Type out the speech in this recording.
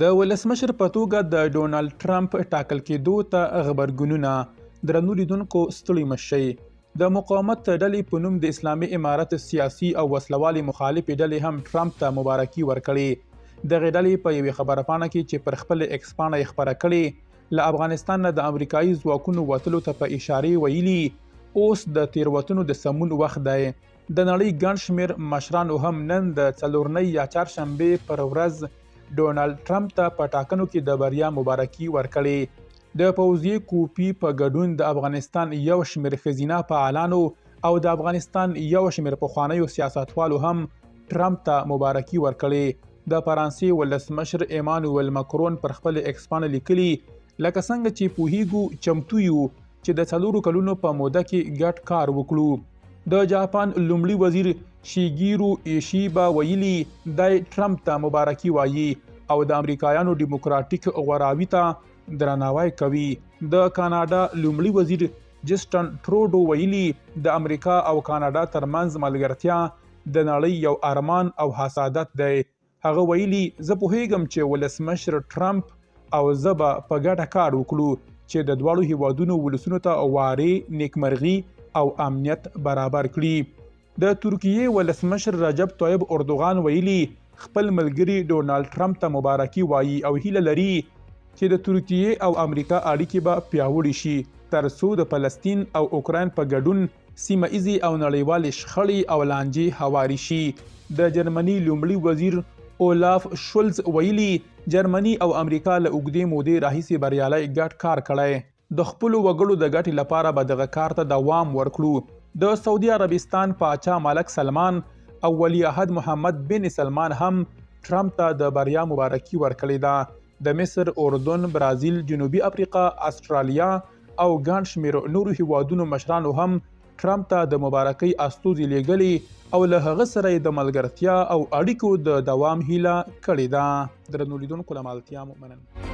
د ولسمشر په توګه د ډونالډ ټرمپ ټاکل کېدو ته غبرګونونه. درنو لیدونکو ستړي مه شئ. د مقاومت ډلې په نوم د اسلامي امارت سیاسي او وسلوالې مخالفې ډلې هم ټرمپ ته مبارکي ورکړې. دغې ډلې په یوې خبرپاڼه کې چې پر خپل ایکس پاڼه یې خپره کړې، له افغانستان نه د امریکایي ځواکونو وتلو ته په اشارې ویلي اوس د تېروتنو د سمون وخت دی. د نړۍ ګڼ شمېر مشرانو هم نن د څلورنۍ یا چهارشنبې پر ورځ ډونالډ ټرمپ ته په ټاکنو کې د بریا مبارکي ورکړې. د فوزیې کوپی په ګډون د افغانستان یو شمېر ښځینه فعالانو او د افغانستان یو شمېر پخوانیو سیاستوالو هم ټرمپ ته مبارکي ورکړې. د فرانسې ولسمشر ایمانوئل مکرون پر خپل ایکس پاڼه لیکلي، لکه څنګه چې پوهیږو چمتو یو چې د 4 کلونو په موده کې ګډ کار وکړو. د جاپان لومړي وزیر شیګیرو ایشیبا ویلي دی ټرمپ ته مبارکي وایي او د امریکایانو ډیموکراټیک غوراوي ته درناوی کوي. د کاناډا لومړي وزیر جسټن ټروډو ویلي د امریکا او کاناډا ترمنځ ملګرتیا د نړۍ یو ارمان او حسادت دی. هغه ویلي زه پوهیږم چې ولسمشر ټرمپ او زه به په ګډه کار وکړو چې د دواړو هیوادونو ولسونو ته وارې، نیکمرغي او امنیت برابر کړي. د ترکیې ولسمشر رجب طیب اردوغان ویلي خپل ملګري ډونالډ ټرمپ ته مبارکي وایي او هیله لري چې د ترکیې او امریکا اړیکې به پیاوړې شي تر څو د فلسطین او اوکراین په ګډون سیمه ایزي او نړیوالې شخړې او لانجې هوارې شي. د جرمني لومړي وزیر اولاف شولز ویلي جرمني او امریکا له اوږدې مودې راهیسې بریالی ګډ کار کړی. د خپلو وګړو د ګټې لپاره به دغه کار ته دوام ورکړو. د سعودي عربستان پاچا ملک سلمان او ولی عهد محمد بن سلمان هم ټرمپ ته د بریا مبارکي ورکړې ده. د مصر، اردن، برازیل، جنوبي افریقا، استرالیا او ګڼ شمېر نورو هیوادونو مشرانو هم ټرمپ ته د مبارکۍ استوزي لیږلي او له هغه سره یې د ملګرتیا او اړیکو د دوام هیله کړې ده. درنو لیدونکو له مالتیا مننه.